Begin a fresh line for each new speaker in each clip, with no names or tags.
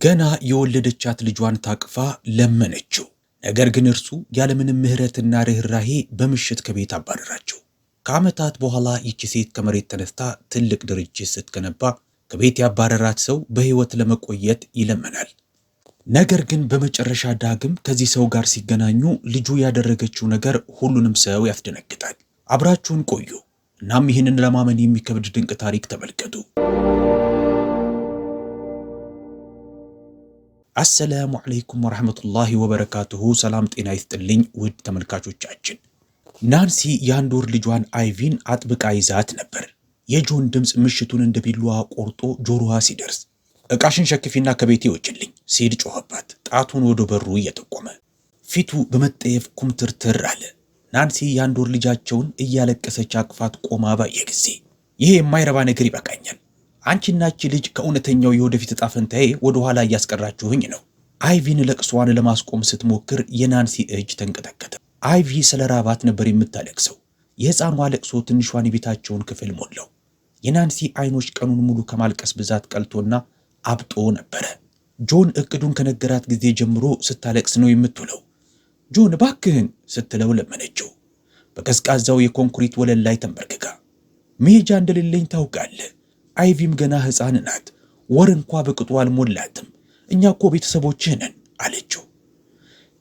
ገና የወለደቻት ልጇን ታቅፋ ለመነችው። ነገር ግን እርሱ ያለምንም ምህረትና ርህራሄ በምሽት ከቤት አባረራቸው። ከዓመታት በኋላ ይቺ ሴት ከመሬት ተነስታ ትልቅ ድርጅት ስትገነባ ከቤት ያባረራት ሰው በህይወት ለመቆየት ይለመናል። ነገር ግን በመጨረሻ ዳግም ከዚህ ሰው ጋር ሲገናኙ ልጁ ያደረገችው ነገር ሁሉንም ሰው ያስደነግጣል። አብራችሁን ቆዩ። እናም ይህንን ለማመን የሚከብድ ድንቅ ታሪክ ተመልከቱ። አሰላሙ አለይኩም ወራህመቱላሂ ወበረካቱሁ። ሰላም ጤና ይስጥልኝ ውድ ተመልካቾቻችን። ናንሲ የአንድ ወር ልጇን አይቪን አጥብቃ ይዛት ነበር። የጆን ድምፅ ምሽቱን እንደ ቢላዋ ቆርጦ ጆሮዋ ሲደርስ ዕቃሽን ሸክፊና ከቤቴ ውጭልኝ ሲል ጮኸባት፣ ጣቱን ወደ በሩ እየጠቆመ። ፊቱ በመጠየፍ ኩምትርትር አለ። ናንሲ የአንድ ወር ልጃቸውን እያለቀሰች አቅፋት ቆማ ባየ ጊዜ ይሄ የማይረባ ነገር ይበቃኛል፣ አንቺና እቺ ልጅ ከእውነተኛው የወደፊት ዕጣ ፈንታዬ ወደ ኋላ እያስቀራችሁኝ ነው። አይቪን ለቅሷን ለማስቆም ስትሞክር የናንሲ እጅ ተንቀጠቀጠ። አይቪ ስለ ራባት ነበር የምታለቅሰው። የሕፃኗ ለቅሶ ትንሿን የቤታቸውን ክፍል ሞላው። የናንሲ አይኖች ቀኑን ሙሉ ከማልቀስ ብዛት ቀልቶና አብጦ ነበረ። ጆን እቅዱን ከነገራት ጊዜ ጀምሮ ስታለቅስ ነው የምትውለው። ጆን እባክህን ስትለው ለመነችው። በቀዝቃዛው የኮንክሪት ወለል ላይ ተንበርክካ መሄጃ እንደሌለኝ ታውቃለህ፣ አይቪም ገና ሕፃን ናት፣ ወር እንኳ በቅጡ አልሞላትም፣ እኛ እኮ ቤተሰቦችህ ነን አለችው።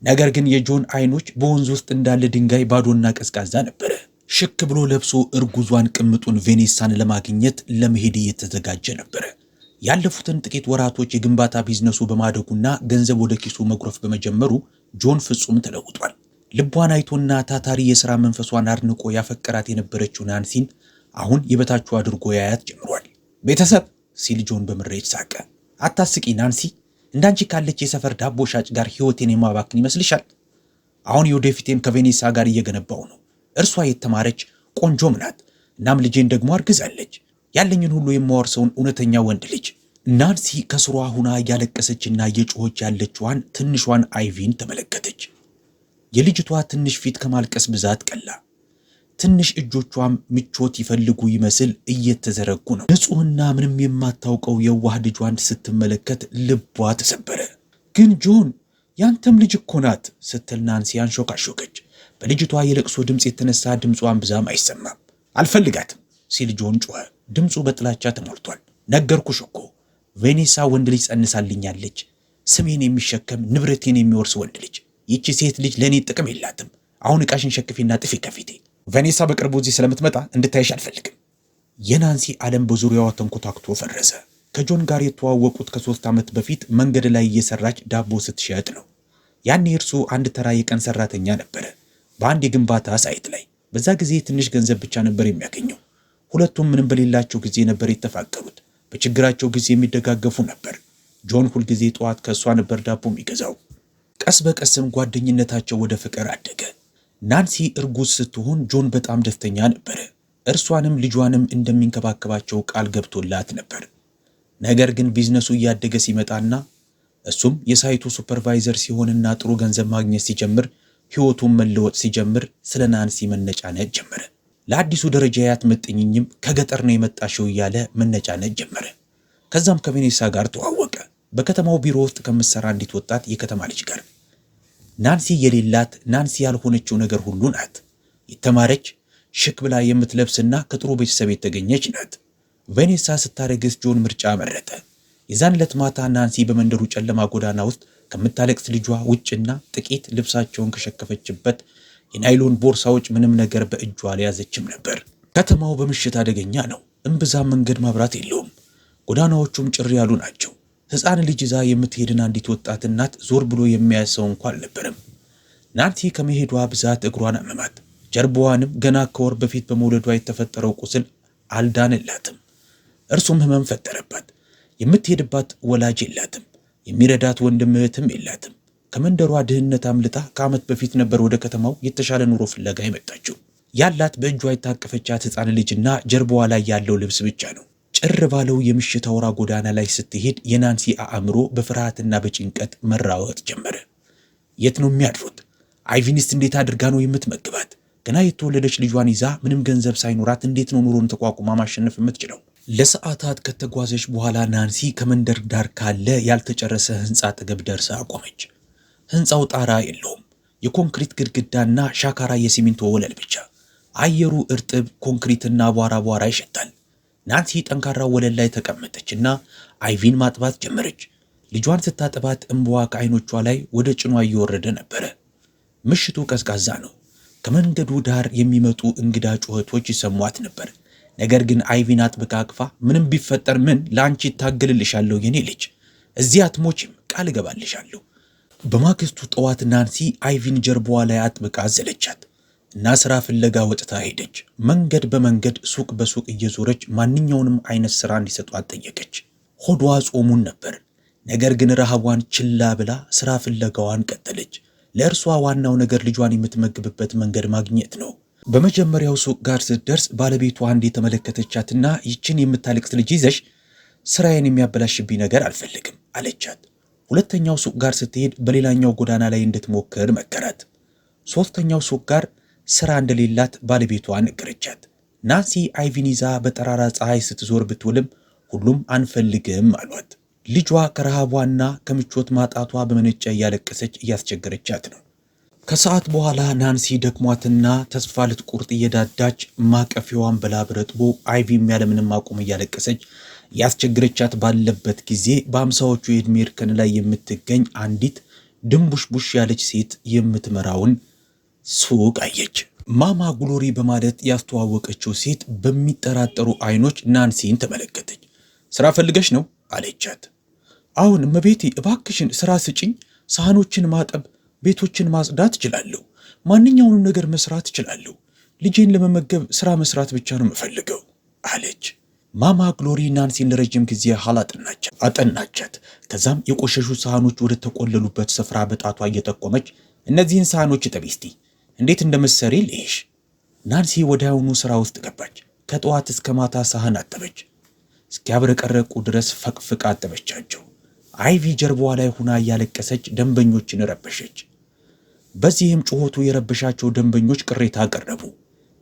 ነገር ግን የጆን አይኖች በወንዝ ውስጥ እንዳለ ድንጋይ ባዶና ቀዝቃዛ ነበረ። ሽክ ብሎ ለብሶ እርጉዟን ቅምጡን ቬኔሳን ለማግኘት ለመሄድ እየተዘጋጀ ነበረ። ያለፉትን ጥቂት ወራቶች የግንባታ ቢዝነሱ በማደጉና ገንዘብ ወደ ኪሱ መጉረፍ በመጀመሩ ጆን ፍጹም ተለውጧል። ልቧን አይቶና ታታሪ የሥራ መንፈሷን አድንቆ ያፈቀራት የነበረችው ናንሲን አሁን የበታቹ አድርጎ ያያት ጀምሯል። ቤተሰብ ሲል ጆን በምሬት ሳቀ። አታስቂ ናንሲ፣ እንዳንቺ ካለች የሰፈር ዳቦ ሻጭ ጋር ሕይወቴን የማባክን ይመስልሻል? አሁን የወደፊቴን ከቬኔሳ ጋር እየገነባው ነው። እርሷ የተማረች ቆንጆም ናት። እናም ልጄን ደግሞ አርግዛለች። ያለኝን ሁሉ የማወርሰውን እውነተኛ ወንድ ልጅ። ናንሲ ከስሯ ሁና እያለቀሰችና እየጮኸች ያለችዋን ትንሿን አይቪን ተመለከተች። የልጅቷ ትንሽ ፊት ከማልቀስ ብዛት ቀላ። ትንሽ እጆቿም ምቾት ይፈልጉ ይመስል እየተዘረጉ ነው። ንጹሕና ምንም የማታውቀው የዋህ ልጇን ስትመለከት ልቧ ተሰበረ። ግን ጆን ያንተም ልጅ እኮ ናት ስትል ናንሲ አንሾካሾከች። በልጅቷ የለቅሶ ድምፅ የተነሳ ድምጿን ብዛም አይሰማም። አልፈልጋትም ሲል ጆን ጮኸ። ድምፁ በጥላቻ ተሞልቷል። ነገርኩሽ እኮ ቬኔሳ ወንድ ልጅ ጸንሳልኛለች፣ ስሜን የሚሸከም ንብረቴን የሚወርስ ወንድ ልጅ። ይቺ ሴት ልጅ ለእኔ ጥቅም የላትም። አሁን ዕቃሽን ሸክፊና ጥፊ ከፊቴ። ቬኔሳ በቅርቡ እዚህ ስለምትመጣ እንድታይሽ አልፈልግም። የናንሲ ዓለም በዙሪያዋ ተንኮታክቶ ፈረሰ። ከጆን ጋር የተዋወቁት ከ3 ዓመት በፊት መንገድ ላይ እየሰራች ዳቦ ስትሸጥ ነው። ያኔ እርሱ አንድ ተራ የቀን ሰራተኛ ነበረ በአንድ የግንባታ ሳይት ላይ። በዛ ጊዜ ትንሽ ገንዘብ ብቻ ነበር የሚያገኘው። ሁለቱም ምንም በሌላቸው ጊዜ ነበር የተፋቀሩት። በችግራቸው ጊዜ የሚደጋገፉ ነበር። ጆን ሁልጊዜ ጠዋት ከእሷ ነበር ዳቦ የሚገዛው። ቀስ በቀስም ጓደኝነታቸው ወደ ፍቅር አደገ። ናንሲ እርጉዝ ስትሆን ጆን በጣም ደስተኛ ነበረ። እርሷንም ልጇንም እንደሚንከባከባቸው ቃል ገብቶላት ነበር። ነገር ግን ቢዝነሱ እያደገ ሲመጣና እሱም የሳይቱ ሱፐርቫይዘር ሲሆንና ጥሩ ገንዘብ ማግኘት ሲጀምር፣ ሕይወቱን መለወጥ ሲጀምር ስለ ናንሲ መነጫነጭ ጀመረ። ለአዲሱ ደረጃ ያትመጥኝም ከገጠር ነው የመጣሽው እያለ መነጫነጭ ጀመረ። ከዛም ከቬኔሳ ጋር ተዋወቀ። በከተማው ቢሮ ውስጥ ከምትሰራ አንዲት ወጣት የከተማ ልጅ ጋር። ናንሲ የሌላት ናንሲ ያልሆነችው ነገር ሁሉ ናት። የተማረች ሽክ ብላ የምትለብስና ከጥሩ ቤተሰብ የተገኘች ናት። ቬኔሳ ስታረግዝ ጆን ምርጫ መረጠ። የዛን ዕለት ማታ ናንሲ በመንደሩ ጨለማ ጎዳና ውስጥ ከምታለቅስ ልጇ ውጭና ጥቂት ልብሳቸውን ከሸከፈችበት የናይሎን ቦርሳዎች ምንም ነገር በእጇ አልያዘችም ነበር። ከተማው በምሽት አደገኛ ነው። እምብዛም መንገድ ማብራት የለውም። ጎዳናዎቹም ጭር ያሉ ናቸው። ሕፃን ልጅ ይዛ የምትሄድን አንዲት ወጣት እናት ዞር ብሎ የሚያይ ሰው እንኳን አልነበረም። ናንሲ ከመሄዷ ብዛት እግሯን አመማት። ጀርባዋንም ገና ከወር በፊት በመውለዷ የተፈጠረው ቁስል አልዳንላትም። እርሱም ህመም ፈጠረባት። የምትሄድባት ወላጅ የላትም። የሚረዳት ወንድም እህትም የላትም። ከመንደሯ ድህነት አምልጣ ከዓመት በፊት ነበር ወደ ከተማው የተሻለ ኑሮ ፍለጋ የመጣችው። ያላት በእጇ የታቀፈቻት ሕፃን ልጅና ጀርባዋ ላይ ያለው ልብስ ብቻ ነው። ጭር ባለው የምሽት አውራ ጎዳና ላይ ስትሄድ የናንሲ አእምሮ በፍርሃትና በጭንቀት መራወጥ ጀመረ። የት ነው የሚያድሩት? አይቪንስ እንዴት አድርጋ ነው የምትመግባት? ገና የተወለደች ልጇን ይዛ ምንም ገንዘብ ሳይኖራት እንዴት ነው ኑሮን ተቋቁማ ማሸነፍ የምትችለው? ለሰዓታት ከተጓዘች በኋላ ናንሲ ከመንደር ዳር ካለ ያልተጨረሰ ህንፃ አጠገብ ደርሳ ቆመች። ህንፃው ጣራ የለውም፣ የኮንክሪት ግድግዳና ሻካራ የሲሚንቶ ወለል ብቻ። አየሩ እርጥብ ኮንክሪትና አቧራ ይሸታል። ናንሲ ጠንካራ ወለል ላይ ተቀመጠችና አይቪን ማጥባት ጀመረች። ልጇን ስታጠባት እንባዋ ከዓይኖቿ ላይ ወደ ጭኗ እየወረደ ነበረ። ምሽቱ ቀዝቃዛ ነው። ከመንገዱ ዳር የሚመጡ እንግዳ ጩኸቶች ይሰሟት ነበር። ነገር ግን አይቪን አጥብቃ አቅፋ ምንም ቢፈጠር ምን ለአንቺ ታገልልሻለሁ የኔ ልጅ፣ እዚህ አትሞችም፣ ቃል እገባልሻለሁ። በማግስቱ ጠዋት ናንሲ አይቪን ጀርባዋ ላይ አጥብቃ አዘለቻት እና ስራ ፍለጋ ወጥታ ሄደች። መንገድ በመንገድ ሱቅ በሱቅ እየዞረች ማንኛውንም አይነት ስራ እንዲሰጧት ጠየቀች። ሆዷ ጾሙን ነበር። ነገር ግን ረሃቧን ችላ ብላ ስራ ፍለጋዋን ቀጠለች። ለእርሷ ዋናው ነገር ልጇን የምትመግብበት መንገድ ማግኘት ነው። በመጀመሪያው ሱቅ ጋር ስትደርስ ባለቤቷ አንድ የተመለከተቻትና ይችን የምታለቅስ ልጅ ይዘሽ ስራዬን የሚያበላሽብኝ ነገር አልፈልግም አለቻት። ሁለተኛው ሱቅ ጋር ስትሄድ በሌላኛው ጎዳና ላይ እንድትሞክር መከራት። ሶስተኛው ሱቅ ጋር ስራ እንደሌላት ባለቤቷ ነገረቻት። ናንሲ አይቪን ይዛ በጠራራ ፀሐይ ስትዞር ብትውልም ሁሉም አንፈልግም አሏት። ልጇ ከረሃቧና ከምቾት ማጣቷ በመነጨ እያለቀሰች እያስቸገረቻት ነው። ከሰዓት በኋላ ናንሲ ደክሟትና ተስፋ ልትቆርጥ እየዳዳች ማቀፊያዋን በላብ ረጥቦ አይቪም ያለምንም አቁም እያለቀሰች እያስቸገረቻት ባለበት ጊዜ በአምሳዎቹ የዕድሜ እርከን ላይ የምትገኝ አንዲት ድንቡሽቡሽ ያለች ሴት የምትመራውን ሱቅ አየች። ማማ ግሎሪ በማለት ያስተዋወቀችው ሴት በሚጠራጠሩ አይኖች ናንሲን ተመለከተች። ስራ ፈልገሽ ነው አለቻት። አሁን እመቤቴ እባክሽን ስራ ስጭኝ፣ ሳህኖችን ማጠብ፣ ቤቶችን ማጽዳት እችላለሁ፣ ማንኛውንም ነገር መስራት እችላለሁ። ልጄን ለመመገብ ስራ መስራት ብቻ ነው የምፈልገው አለች። ማማ ግሎሪ ናንሲን ለረጅም ጊዜ አጠናቻት። ከዛም የቆሸሹ ሳህኖች ወደ ተቆለሉበት ስፍራ በጣቷ እየጠቆመች እነዚህን ሳህኖች እጠቢ እስቲ፣ እንዴት እንደምትሰሪ ልይሽ። ናንሲ ወዲያውኑ ስራ ውስጥ ገባች። ከጠዋት እስከ ማታ ሳህን አጠበች። እስኪያብረቀረቁ ድረስ ፈቅፍቃ አጠበቻቸው። አይቪ ጀርባዋ ላይ ሆና እያለቀሰች ደንበኞችን ረበሸች። በዚህም ጩኸቱ የረበሻቸው ደንበኞች ቅሬታ አቀረቡ።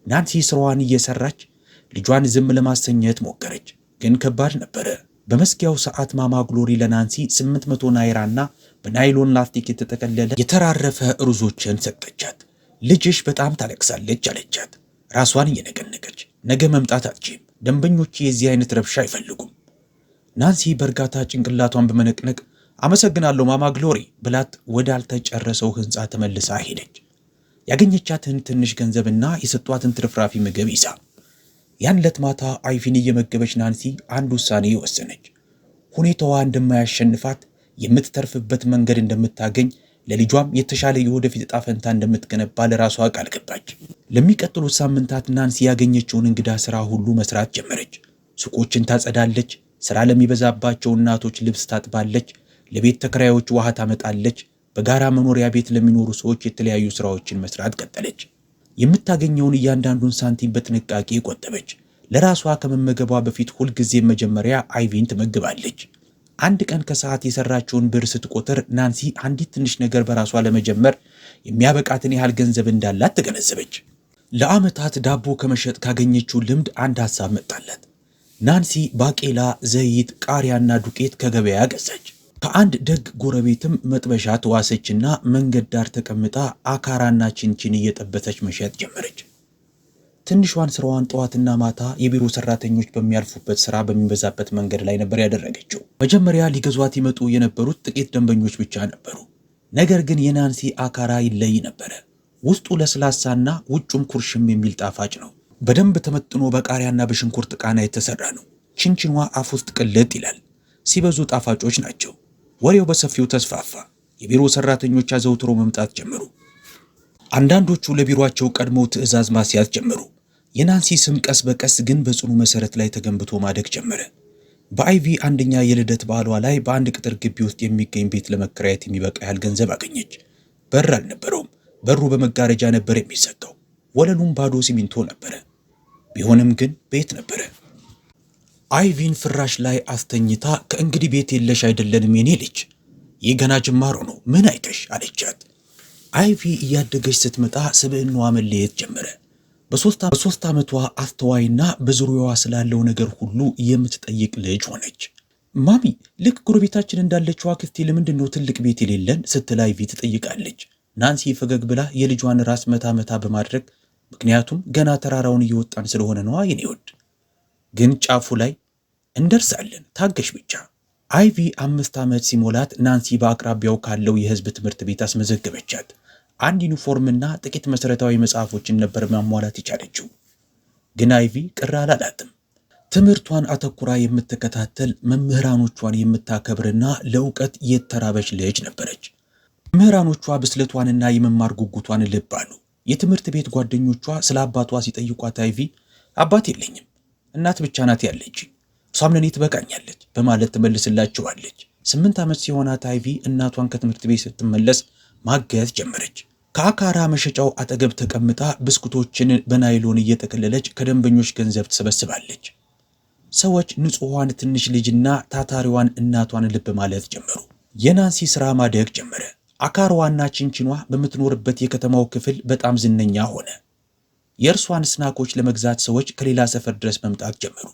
ናንሲ ስራዋን እየሰራች ልጇን ዝም ለማሰኘት ሞከረች፣ ግን ከባድ ነበረ። በመስኪያው ሰዓት ማማ ግሎሪ ለናንሲ 800 ናይራና በናይሎን ላስቲክ የተጠቀለለ የተራረፈ ሩዞችን ሰጠቻት። ልጅሽ በጣም ታለቅሳለች አለቻት፣ ራሷን እየነቀነቀች። ነገ መምጣት አትችይም፣ ደንበኞች የዚህ አይነት ረብሻ አይፈልጉም። ናንሲ በእርጋታ ጭንቅላቷን በመነቅነቅ አመሰግናለሁ ማማ ግሎሪ ብላት ወዳልተጨረሰው ህንፃ ተመልሳ ሄደች። ያገኘቻትን ትንሽ ገንዘብና የሰጧትን ትርፍራፊ ምግብ ይዛ ያን ዕለት ማታ አይቪን እየመገበች ናንሲ አንድ ውሳኔ ወሰነች። ሁኔታዋ እንደማያሸንፋት፣ የምትተርፍበት መንገድ እንደምታገኝ፣ ለልጇም የተሻለ የወደፊት ዕጣ ፈንታ እንደምትገነባ ለራሷ ቃል ገባች። ለሚቀጥሉት ሳምንታት ናንሲ ያገኘችውን እንግዳ ስራ ሁሉ መስራት ጀመረች። ሱቆችን ታጸዳለች፣ ስራ ለሚበዛባቸው እናቶች ልብስ ታጥባለች፣ ለቤት ተከራዮች ውሃ ታመጣለች፣ በጋራ መኖሪያ ቤት ለሚኖሩ ሰዎች የተለያዩ ስራዎችን መስራት ቀጠለች። የምታገኘውን እያንዳንዱን ሳንቲም በጥንቃቄ ቆጠበች። ለራሷ ከመመገቧ በፊት ሁልጊዜ መጀመሪያ አይቪን ትመግባለች። አንድ ቀን ከሰዓት የሰራችውን ብር ስትቆጥር ናንሲ አንዲት ትንሽ ነገር በራሷ ለመጀመር የሚያበቃትን ያህል ገንዘብ እንዳላት ተገነዘበች። ለዓመታት ዳቦ ከመሸጥ ካገኘችው ልምድ አንድ ሐሳብ መጣላት። ናንሲ ባቄላ፣ ዘይት፣ ቃሪያና ዱቄት ከገበያ ገዛች። ከአንድ ደግ ጎረቤትም መጥበሻ ተዋሰችና መንገድ ዳር ተቀምጣ አካራና ቺንቺን እየጠበሰች መሸጥ ጀመረች። ትንሿን ስራዋን ጠዋትና ማታ የቢሮ ሰራተኞች በሚያልፉበት ስራ በሚበዛበት መንገድ ላይ ነበር ያደረገችው። መጀመሪያ ሊገዟት ይመጡ የነበሩት ጥቂት ደንበኞች ብቻ ነበሩ። ነገር ግን የናንሲ አካራ ይለይ ነበረ። ውስጡ ለስላሳና ውጩም ኩርሽም የሚል ጣፋጭ ነው። በደንብ ተመጥኖ በቃሪያና በሽንኩርት ቃና የተሰራ ነው። ቺንቺኗ አፍ ውስጥ ቅልጥ ይላል። ሲበዙ ጣፋጮች ናቸው። ወሬው በሰፊው ተስፋፋ። የቢሮ ሰራተኞች አዘውትሮ መምጣት ጀመሩ። አንዳንዶቹ ለቢሮአቸው ቀድመው ትዕዛዝ ማስያዝ ጀመሩ። የናንሲ ስም ቀስ በቀስ ግን በጽኑ መሰረት ላይ ተገንብቶ ማደግ ጀመረ። በአይቪ አንደኛ የልደት በዓሏ ላይ በአንድ ቅጥር ግቢ ውስጥ የሚገኝ ቤት ለመከራየት የሚበቃ ያህል ገንዘብ አገኘች። በር አልነበረውም። በሩ በመጋረጃ ነበር የሚዘጋው። ወለሉም ባዶ ሲሚንቶ ነበረ። ቢሆንም ግን ቤት ነበረ። አይቪን ፍራሽ ላይ አስተኝታ ከእንግዲህ ቤት የለሽ አይደለንም የኔ ልጅ፣ ይህ ገና ጅማሮ ነው፣ ምን አይተሽ አለቻት። አይቪ እያደገች ስትመጣ ስብዕናዋ መለየት ጀመረ። በሶስት ዓመቷ አስተዋይና በዙሪያዋ ስላለው ነገር ሁሉ የምትጠይቅ ልጅ ሆነች። ማሚ ልክ ጎረቤታችን እንዳለችው አክስቴ ለምንድን ነው ትልቅ ቤት የሌለን ስትል አይቪ ትጠይቃለች። ናንሲ ፈገግ ብላ የልጇን ራስ መታ መታ በማድረግ ምክንያቱም ገና ተራራውን እየወጣን ስለሆነ ነዋ የኔ ውድ፣ ግን ጫፉ ላይ እንደርሳለን ታገሽ ብቻ። አይቪ 5 ዓመት ሲሞላት ናንሲ በአቅራቢያው ካለው የህዝብ ትምህርት ቤት አስመዘገበቻት። አንድ ዩኒፎርምና ጥቂት መሰረታዊ መጽሐፎችን ነበር ማሟላት የቻለችው። ግን አይቪ ቅር አላላትም። ትምህርቷን አተኩራ የምትከታተል መምህራኖቿን የምታከብርና ለእውቀት የተራበች ልጅ ነበረች። መምህራኖቿ ብስለቷንና የመማር ጉጉቷን ልብ አሉ። የትምህርት ቤት ጓደኞቿ ስለ አባቷ ሲጠይቋት አይቪ አባት የለኝም እናት ብቻ ናት ያለች፣ እሷም ለኔ ትበቃኛለች በማለት ትመልስላቸዋለች። 8 ዓመት ሲሆናት አይቪ እናቷን ከትምህርት ቤት ስትመለስ ማገዝ ጀመረች። ከአካራ መሸጫው አጠገብ ተቀምጣ ብስኩቶችን በናይሎን እየጠቀለለች ከደንበኞች ገንዘብ ትሰበስባለች። ሰዎች ንጹሐን ትንሽ ልጅና ታታሪዋን እናቷን ልብ ማለት ጀመሩ። የናንሲ ሥራ ማደግ ጀመረ። አካራዋና ችንችኗ በምትኖርበት የከተማው ክፍል በጣም ዝነኛ ሆነ። የእርሷን ስናኮች ለመግዛት ሰዎች ከሌላ ሰፈር ድረስ መምጣት ጀመሩ።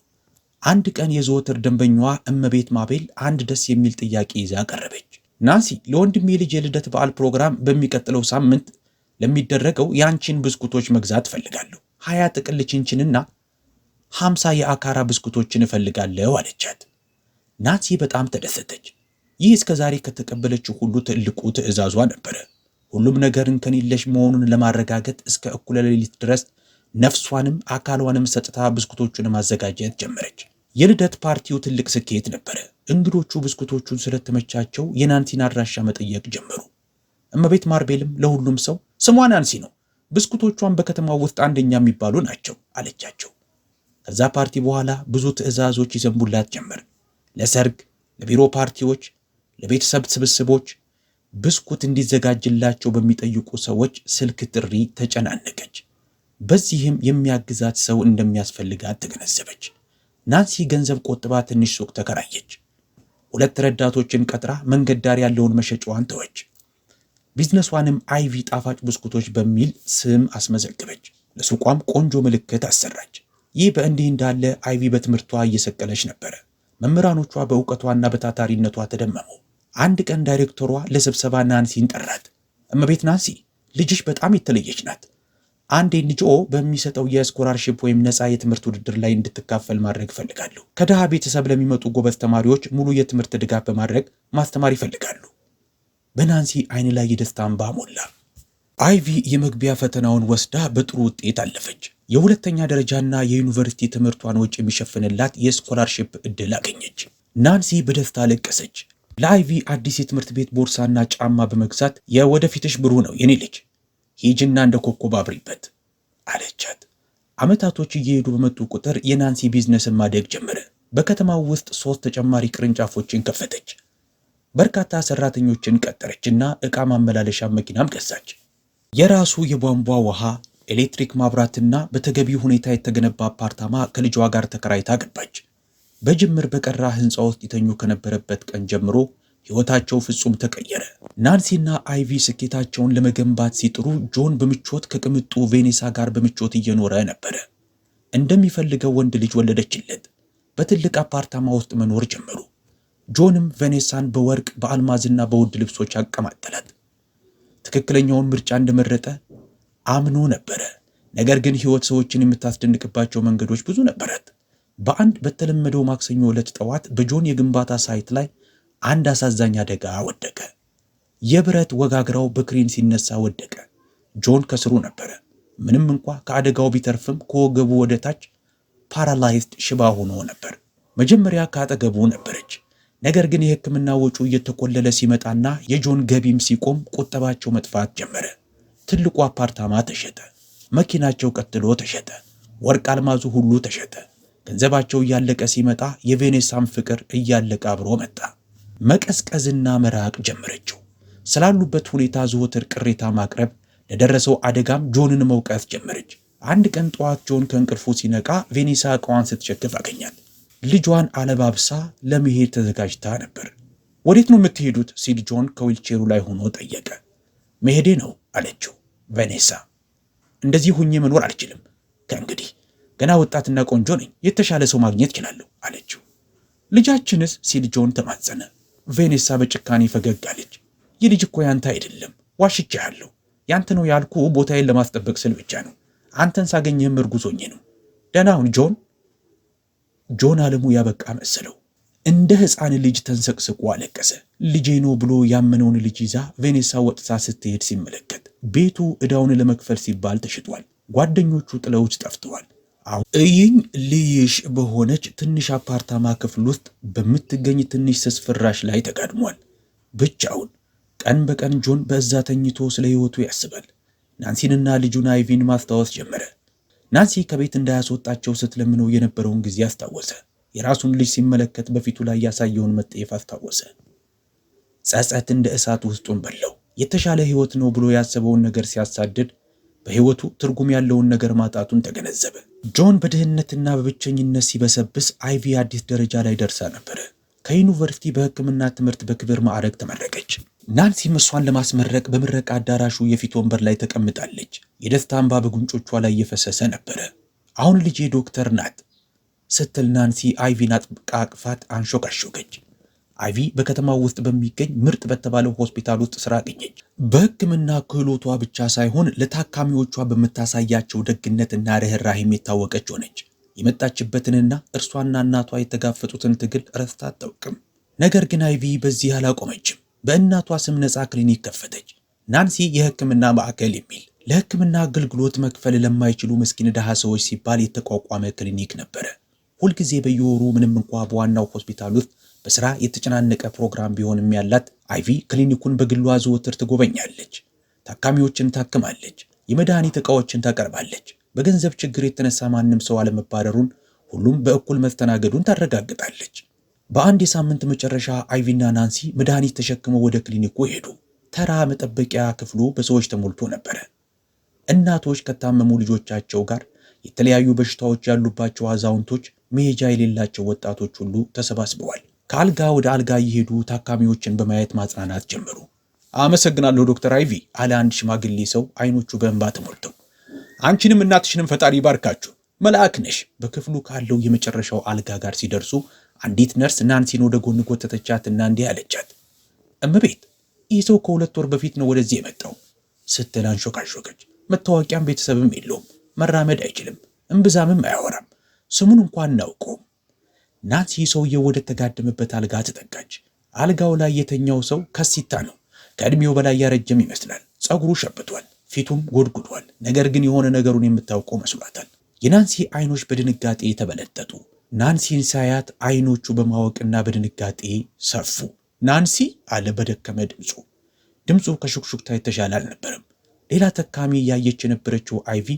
አንድ ቀን የዘወትር ደንበኛዋ እመቤት ማቤል አንድ ደስ የሚል ጥያቄ ይዛ ቀረበች። ናንሲ ለወንድሜ ልጅ የልደት በዓል ፕሮግራም በሚቀጥለው ሳምንት ለሚደረገው የአንቺን ብስኩቶች መግዛት እፈልጋለሁ። 20 ጥቅል ችንችንና 50 የአካራ ብስኩቶችን እፈልጋለሁ አለቻት። ናንሲ በጣም ተደሰተች። ይህ እስከ ዛሬ ከተቀበለችው ሁሉ ትልቁ ትዕዛዟ ነበረ። ሁሉም ነገር እንከን የለሽ መሆኑን ለማረጋገጥ እስከ እኩለ ሌሊት ድረስ ነፍሷንም አካሏንም ሰጥታ ብስኩቶቹን ማዘጋጀት ጀመረች። የልደት ፓርቲው ትልቅ ስኬት ነበረ። እንግዶቹ ብስኩቶቹን ስለተመቻቸው የናንሲን አድራሻ መጠየቅ ጀመሩ። እመቤት ማርቤልም ለሁሉም ሰው ስሟ ናንሲ ነው፣ ብስኩቶቿን በከተማው ውስጥ አንደኛ የሚባሉ ናቸው አለቻቸው። ከዛ ፓርቲ በኋላ ብዙ ትዕዛዞች ይዘንቡላት ጀመር። ለሰርግ፣ ለቢሮ ፓርቲዎች፣ ለቤተሰብ ስብስቦች ብስኩት እንዲዘጋጅላቸው በሚጠይቁ ሰዎች ስልክ ጥሪ ተጨናነቀች። በዚህም የሚያግዛት ሰው እንደሚያስፈልጋት ተገነዘበች። ናንሲ ገንዘብ ቆጥባ ትንሽ ሱቅ ተከራየች። 2 ረዳቶችን ቀጥራ መንገድ ዳር ያለውን መሸጫዋን ተወች። ቢዝነሷንም አይቪ ጣፋጭ ብስኩቶች በሚል ስም አስመዘገበች። ለሱቋም ቆንጆ ምልክት አሰራች። ይህ በእንዲህ እንዳለ አይቪ በትምህርቷ እየሰቀለች ነበረ። መምህራኖቿ በእውቀቷና በታታሪነቷ ተደመሙ። አንድ ቀን ዳይሬክተሯ ለስብሰባ ናንሲን ጠራት። እመቤት ናንሲ ልጅሽ በጣም የተለየች ናት። አንድ ኤንጂኦ በሚሰጠው የስኮላርሺፕ ወይም ነፃ የትምህርት ውድድር ላይ እንድትካፈል ማድረግ እፈልጋለሁ። ከድሃ ቤተሰብ ለሚመጡ ጎበዝ ተማሪዎች ሙሉ የትምህርት ድጋፍ በማድረግ ማስተማር ይፈልጋሉ። በናንሲ አይን ላይ የደስታ እንባ ሞላ። አይቪ የመግቢያ ፈተናውን ወስዳ በጥሩ ውጤት አለፈች። የሁለተኛ ደረጃና የዩኒቨርሲቲ ትምህርቷን ወጪ የሚሸፍንላት የስኮላርሺፕ ዕድል አገኘች። ናንሲ በደስታ ለቀሰች። ለአይቪ አዲስ የትምህርት ቤት ቦርሳና ጫማ በመግዛት የወደፊትሽ ብሩህ ነው የኔ ልጅ፣ ሂጂና እንደ ኮከብ አብሪበት አለቻት። ዓመታቶች እየሄዱ በመጡ ቁጥር የናንሲ ቢዝነስን ማደግ ጀመረ። በከተማው ውስጥ 3 ተጨማሪ ቅርንጫፎችን ከፈተች። በርካታ ሰራተኞችን ቀጠረችና ዕቃ ማመላለሻ መኪናም ገዛች። የራሱ የቧንቧ ውሃ፣ ኤሌክትሪክ ማብራትና በተገቢ ሁኔታ የተገነባ አፓርታማ ከልጇ ጋር ተከራይታ ገባች። በጅምር በቀራ ህንፃ ውስጥ ይተኙ ከነበረበት ቀን ጀምሮ ሕይወታቸው ፍጹም ተቀየረ። ናንሲና አይቪ ስኬታቸውን ለመገንባት ሲጥሩ ጆን በምቾት ከቅምጡ ቬኔሳ ጋር በምቾት እየኖረ ነበረ። እንደሚፈልገው ወንድ ልጅ ወለደችለት። በትልቅ አፓርታማ ውስጥ መኖር ጀመሩ። ጆንም ቬኔሳን በወርቅ በአልማዝና በውድ ልብሶች አቀማጠላት። ትክክለኛውን ምርጫ እንደመረጠ አምኖ ነበረ። ነገር ግን ሕይወት ሰዎችን የምታስደንቅባቸው መንገዶች ብዙ ነበራት። በአንድ በተለመደው ማክሰኞ ዕለት ጠዋት በጆን የግንባታ ሳይት ላይ አንድ አሳዛኝ አደጋ ወደቀ። የብረት ወጋግራው በክሬን ሲነሳ ወደቀ። ጆን ከስሩ ነበረ። ምንም እንኳ ከአደጋው ቢተርፍም ከወገቡ ወደ ታች ፓራላይዝድ ሽባ ሆኖ ነበር። መጀመሪያ ከአጠገቡ ነበረች። ነገር ግን የሕክምና ወጪው እየተቆለለ ሲመጣና የጆን ገቢም ሲቆም ቁጠባቸው መጥፋት ጀመረ። ትልቁ አፓርታማ ተሸጠ። መኪናቸው ቀጥሎ ተሸጠ። ወርቅ አልማዙ ሁሉ ተሸጠ። ገንዘባቸው እያለቀ ሲመጣ የቬኔሳም ፍቅር እያለቀ አብሮ መጣ። መቀዝቀዝና መራቅ ጀመረችው። ስላሉበት ሁኔታ ዘወትር ቅሬታ ማቅረብ፣ ለደረሰው አደጋም ጆንን መውቀስ ጀመረች። አንድ ቀን ጠዋት ጆን ከእንቅልፉ ሲነቃ ቬኔሳ ዕቃዋን ስትሸክፍ አገኛት። ልጇን አለባብሳ ለመሄድ ተዘጋጅታ ነበር። ወዴት ነው የምትሄዱት ሲል ጆን ከዊልቼሩ ላይ ሆኖ ጠየቀ። መሄዴ ነው አለችው ቬኔሳ። እንደዚህ ሁኜ መኖር አልችልም። ከእንግዲህ ገና ወጣትና ቆንጆ ነኝ፣ የተሻለ ሰው ማግኘት እችላለሁ አለችው። ልጃችንስ ሲል ጆን ተማጸነ። ቬኔሳ በጭካኔ ፈገግ አለች። ይህ ልጅ እኮ ያንተ አይደለም፣ ዋሽቼሃለሁ። ያንተ ነው ያልኩ ቦታዬን ለማስጠበቅ ስል ብቻ ነው። አንተን ሳገኘህም እርጉዝ ሆኜ ነው። ደህና ሁን ጆን አለሙ ያበቃ መሰለው። እንደ ሕፃን ልጅ ተንሰቅስቆ አለቀሰ። ልጄ ነው ብሎ ያመነውን ልጅ ይዛ ቬኔሳ ወጥታ ስትሄድ ሲመለከት ቤቱ ዕዳውን ለመክፈል ሲባል ተሽጧል። ጓደኞቹ ጥለውት ጠፍተዋል። አሁን እይኝ ልይሽ በሆነች ትንሽ አፓርታማ ክፍል ውስጥ በምትገኝ ትንሽ ስስ ፍራሽ ላይ ተጋድሟል። ብቻውን ቀን በቀን ጆን በዛ ተኝቶ ስለ ሕይወቱ ያስባል። ናንሲንና ልጁን አይቪን ማስታወስ ጀመረ። ናንሲ ከቤት እንዳያስወጣቸው ስትለምነው የነበረውን ጊዜ አስታወሰ። የራሱን ልጅ ሲመለከት በፊቱ ላይ ያሳየውን መጠየፍ አስታወሰ። ጸጸት እንደ እሳት ውስጡን በላው። የተሻለ ሕይወት ነው ብሎ ያሰበውን ነገር ሲያሳድድ በሕይወቱ ትርጉም ያለውን ነገር ማጣቱን ተገነዘበ። ጆን በድህነትና በብቸኝነት ሲበሰብስ አይቪ አዲስ ደረጃ ላይ ደርሳ ነበረ። ከዩኒቨርሲቲ በሕክምና ትምህርት በክብር ማዕረግ ተመረቀች። ናንሲም እሷን ለማስመረቅ በምረቃ አዳራሹ የፊት ወንበር ላይ ተቀምጣለች። የደስታ እንባ በጉንጮቿ ላይ እየፈሰሰ ነበረ። አሁን ልጄ ዶክተር ናት ስትል ናንሲ አይቪን አጥብቃ አቅፋት አንሾካሾከች። አይቪ በከተማው ውስጥ በሚገኝ ምርጥ በተባለው ሆስፒታል ውስጥ ስራ አገኘች። በሕክምና ክህሎቷ ብቻ ሳይሆን ለታካሚዎቿ በምታሳያቸው ደግነትና ርኅራኄም የታወቀች ሆነች። የመጣችበትንና እርሷና እናቷ የተጋፈጡትን ትግል ረስታ አታውቅም። ነገር ግን አይቪ በዚህ አላቆመችም። በእናቷ ስም ነፃ ክሊኒክ ከፈተች። ናንሲ የሕክምና ማዕከል የሚል ለሕክምና አገልግሎት መክፈል ለማይችሉ ምስኪን ድሃ ሰዎች ሲባል የተቋቋመ ክሊኒክ ነበረ። ሁልጊዜ በየወሩ ምንም እንኳ በዋናው ሆስፒታል ውስጥ በስራ የተጨናነቀ ፕሮግራም ቢሆንም ያላት አይቪ ክሊኒኩን በግሏ ዘወትር ትጎበኛለች። ታካሚዎችን ታክማለች። የመድኃኒት ዕቃዎችን ታቀርባለች። በገንዘብ ችግር የተነሳ ማንም ሰው አለመባረሩን፣ ሁሉም በእኩል መስተናገዱን ታረጋግጣለች። በአንድ የሳምንት መጨረሻ አይቪና ናንሲ መድኃኒት ተሸክመው ወደ ክሊኒኩ ሄዱ። ተራ መጠበቂያ ክፍሉ በሰዎች ተሞልቶ ነበረ። እናቶች ከታመሙ ልጆቻቸው ጋር፣ የተለያዩ በሽታዎች ያሉባቸው አዛውንቶች፣ መሄጃ የሌላቸው ወጣቶች ሁሉ ተሰባስበዋል። ከአልጋ ወደ አልጋ እየሄዱ ታካሚዎችን በማየት ማጽናናት ጀመሩ። አመሰግናለሁ ዶክተር አይቪ አለ አንድ ሽማግሌ ሰው አይኖቹ በእንባ ተሞልተው። አንቺንም እናትሽንም ፈጣሪ ባርካችሁ፣ መልአክ ነሽ። በክፍሉ ካለው የመጨረሻው አልጋ ጋር ሲደርሱ አንዲት ነርስ ናንሲን ወደ ጎን ጎተተቻትና እንዲህ አለቻት። እመቤት፣ ይህ ሰው ከ2 ወር በፊት ነው ወደዚህ የመጣው ስትል አንሾካሾከች። መታወቂያም ቤተሰብም የለውም፣ መራመድ አይችልም፣ እምብዛምም አያወራም፣ ስሙን እንኳን አናውቀውም። ናንሲ ሰውየው ወደ ተጋደመበት አልጋ ተጠጋች። አልጋው ላይ የተኛው ሰው ከሲታ ነው። ከዕድሜው በላይ ያረጀም ይመስላል። ፀጉሩ ሸብቷል፣ ፊቱም ጎድጉዷል። ነገር ግን የሆነ ነገሩን የምታውቀው መስሏታል። የናንሲ አይኖች በድንጋጤ ተበለጠጡ። ናንሲን ሳያት አይኖቹ በማወቅና በድንጋጤ ሰፉ። ናንሲ አለ በደከመ ድምፁ ከሹክሹክታ የተሻለ አልነበረም። ሌላ ተካሚ እያየች የነበረችው አይቪ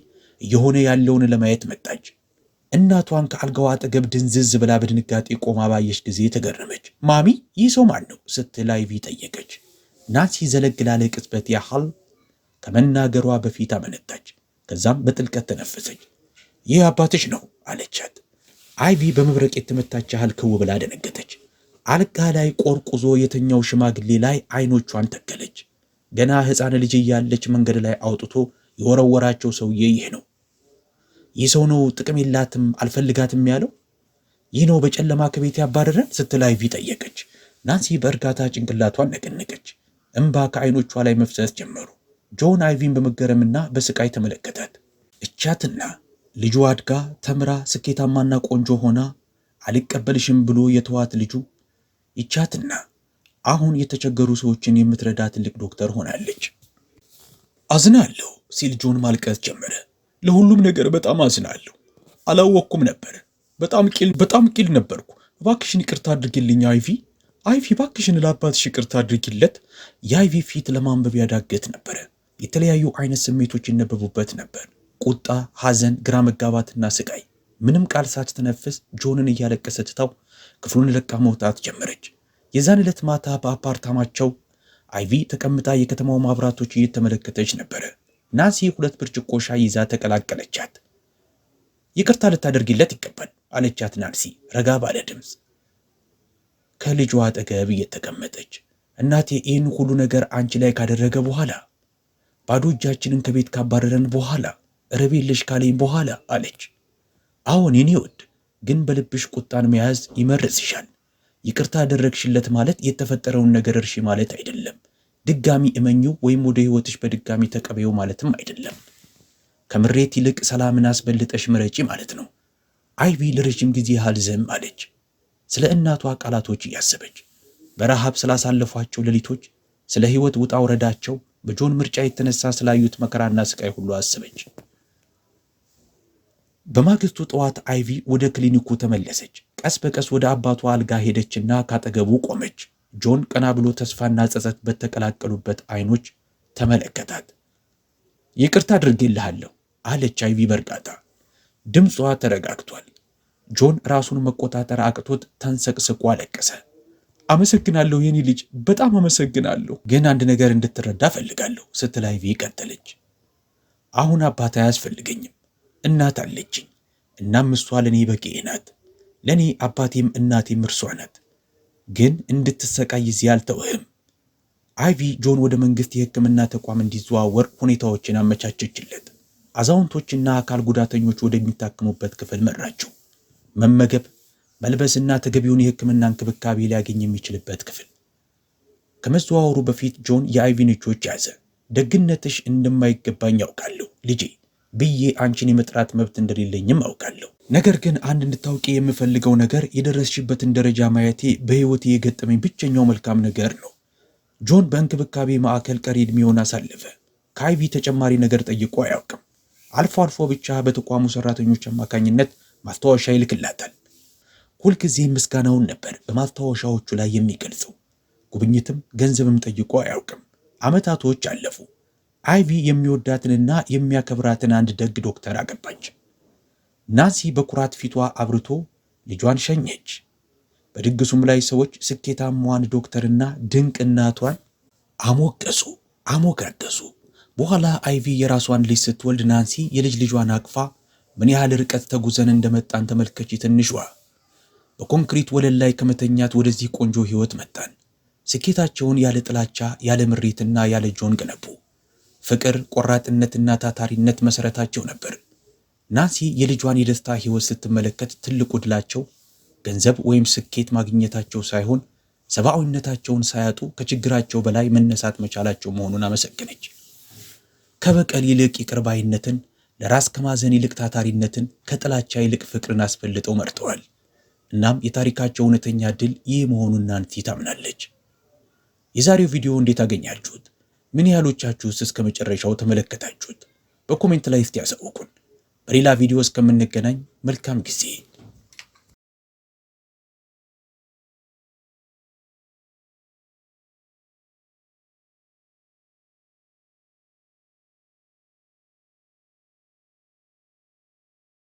እየሆነ ያለውን ለማየት መጣች። እናቷን ከአልጋዋ አጠገብ ድንዝዝ ብላ በድንጋጤ ቆማ ባየች ጊዜ ተገረመች። ማሚ፣ ይህ ሰው ማን ነው ስትል አይቪ ጠየቀች። ናንሲ ዘለግ ላለ ቅጽበት ያህል ከመናገሯ በፊት አመነታች። ከዛም በጥልቀት ተነፈሰች። ይህ አባትሽ ነው አለቻት። አይቪ በመብረቅ የተመታች ያህል ክው ብላ ደነገጠች። አልጋ ላይ ቆርቁዞ የተኛው ሽማግሌ ላይ አይኖቿን ተከለች። ገና ሕፃን ልጅ እያለች መንገድ ላይ አውጥቶ የወረወራቸው ሰውዬ ይህ ነው። ይህ ሰው ነው ጥቅም የላትም አልፈልጋትም ያለው? ይህ ነው በጨለማ ከቤት ያባረረን ስትል አይቪ ጠየቀች። ናንሲ በእርጋታ ጭንቅላቷን ነቀነቀች። እንባ ከአይኖቿ ላይ መፍሰስ ጀመሩ። ጆን አይቪን በመገረምና በስቃይ ተመለከታት። እቻትና ልጁ አድጋ ተምራ ስኬታማና ቆንጆ ሆና አልቀበልሽም ብሎ የተዋት ልጁ ይቻትና አሁን የተቸገሩ ሰዎችን የምትረዳ ትልቅ ዶክተር ሆናለች። አዝናለሁ ሲል ጆን ማልቀስ ጀመረ። ለሁሉም ነገር በጣም አዝናለሁ። አላወቅኩም ነበር። በጣም ቂል ነበርኩ። እባክሽን ይቅርታ አድርጊልኝ አይቪ እባክሽን ለአባትሽ ይቅርታ አድርጊለት። የአይቪ ፊት ለማንበብ ያዳገት ነበረ። የተለያዩ አይነት ስሜቶች ይነበቡበት ነበር። ቁጣ፣ ሐዘን፣ ግራ መጋባትና ስቃይ። ምንም ቃል ሳትተነፍስ ጆንን እያለቀሰ ትታው ክፍሉን ለቃ መውጣት ጀመረች። የዛን ዕለት ማታ በአፓርታማቸው አይቪ ተቀምጣ የከተማው ማብራቶች እየተመለከተች ነበረ። ናንሲ 2 ብርጭቆ ሻይ ይዛ ተቀላቀለቻት። ይቅርታ ልታደርጊለት ይገባል አለቻት ናንሲ ረጋ ባለ ድምፅ ከልጇ አጠገብ እየተቀመጠች። እናቴ ይህን ሁሉ ነገር አንቺ ላይ ካደረገ በኋላ፣ ባዶ እጃችንን ከቤት ካባረረን በኋላ ረቤልሽ ካለኝ በኋላ አለች። አዎን የኔ ውድ፣ ግን በልብሽ ቁጣን መያዝ ይመርጽሻል። ይቅርታ አደረግሽለት ማለት የተፈጠረውን ነገር እርሺ ማለት አይደለም። ድጋሚ እመኚው ወይም ወደ ህይወትሽ በድጋሚ ተቀበዩ ማለትም አይደለም። ከምሬት ይልቅ ሰላምን አስበልጠሽ ምረጪ ማለት ነው። አይቪ ለረጅም ጊዜ ያህል ዝም አለች። ስለ እናቷ ቃላቶች እያሰበች፣ በረሃብ ስላሳለፏቸው ሌሊቶች፣ ስለ ህይወት ውጣ ውረዳቸው፣ በጆን ምርጫ የተነሳ ስላዩት መከራና ስቃይ ሁሉ አሰበች። በማግስቱ ጠዋት አይቪ ወደ ክሊኒኩ ተመለሰች። ቀስ በቀስ ወደ አባቷ አልጋ ሄደችና ካጠገቡ ቆመች። ጆን ቀና ብሎ ተስፋና ጸጸት በተቀላቀሉበት አይኖች ተመለከታት። ይቅርታ አድርጌልሃለሁ አለች አይቪ በእርጋታ። ድምጿ ተረጋግቷል። ጆን ራሱን መቆጣጠር አቅቶት ተንሰቅስቆ አለቀሰ። አመሰግናለሁ የኔ ልጅ፣ በጣም አመሰግናለሁ። ግን አንድ ነገር እንድትረዳ ፈልጋለሁ ስትል አይቪ ቀጠለች። አሁን አባት አያስፈልገኝም፣ እናት አለችኝ። እናም እሷ ለኔ በቂ ናት። ለኔ አባቴም እናቴም እርሷ ናት። ግን እንድትሰቃይ እዚህ አልተውህም። አይቪ ጆን ወደ መንግስት የሕክምና ተቋም እንዲዘዋወር ሁኔታዎችን አመቻቸችለት። አዛውንቶችና አካል ጉዳተኞች ወደሚታከሙበት ክፍል መራቸው። መመገብ፣ መልበስና ተገቢውን የሕክምና እንክብካቤ ሊያገኝ የሚችልበት ክፍል። ከመዘዋወሩ በፊት ጆን የአይቪን እጆች ያዘ። ደግነትሽ እንደማይገባኝ አውቃለሁ ልጄ ብዬ አንቺን የመጥራት መብት እንደሌለኝም አውቃለሁ። ነገር ግን አንድ እንድታውቂ የምፈልገው ነገር የደረስሽበትን ደረጃ ማየቴ በሕይወቴ የገጠመኝ ብቸኛው መልካም ነገር ነው። ጆን በእንክብካቤ ማዕከል ቀሪ ዕድሜውን አሳለፈ። ከአይቪ ተጨማሪ ነገር ጠይቆ አያውቅም። አልፎ አልፎ ብቻ በተቋሙ ሰራተኞች አማካኝነት ማስታወሻ ይልክላታል። ሁልጊዜም ምስጋናውን ነበር በማስታወሻዎቹ ላይ የሚገልጸው። ጉብኝትም ገንዘብም ጠይቆ አያውቅም። ዓመታቶች አለፉ። አይቪ የሚወዳትንና የሚያከብራትን አንድ ደግ ዶክተር አገባች። ናንሲ በኩራት ፊቷ አብርቶ ልጇን ሸኘች። በድግሱም ላይ ሰዎች ስኬታማዋን ዶክተርና ድንቅ እናቷን አሞገሱ፣ አሞጋገሱ። በኋላ አይቪ የራሷን ልጅ ስትወልድ ናንሲ የልጅ ልጇን አቅፋ ምን ያህል ርቀት ተጉዘን እንደመጣን ተመልከቺ ትንሿ። በኮንክሪት ወለል ላይ ከመተኛት ወደዚህ ቆንጆ ህይወት መጣን። ስኬታቸውን ያለ ጥላቻ፣ ያለ ምሬትና ያለ ጆን ገነቡ። ፍቅር፣ ቆራጥነትና ታታሪነት መሰረታቸው ነበር። ናንሲ የልጇን የደስታ ህይወት ስትመለከት ትልቁ ድላቸው ገንዘብ ወይም ስኬት ማግኘታቸው ሳይሆን ሰብአዊነታቸውን ሳያጡ ከችግራቸው በላይ መነሳት መቻላቸው መሆኑን አመሰገነች። ከበቀል ይልቅ ይቅር ባይነትን፣ ለራስ ከማዘን ይልቅ ታታሪነትን፣ ከጥላቻ ይልቅ ፍቅርን አስፈልጠው መርጠዋል። እናም የታሪካቸው እውነተኛ ድል ይህ መሆኑን ናንሲ ታምናለች። የዛሬው ቪዲዮ እንዴት አገኛችሁት? ምን ያህሎቻችሁስ እስከ መጨረሻው ተመለከታችሁት? በኮሜንት ላይ እስቲ ያሳውቁን። በሌላ ቪዲዮ እስከምንገናኝ መልካም ጊዜ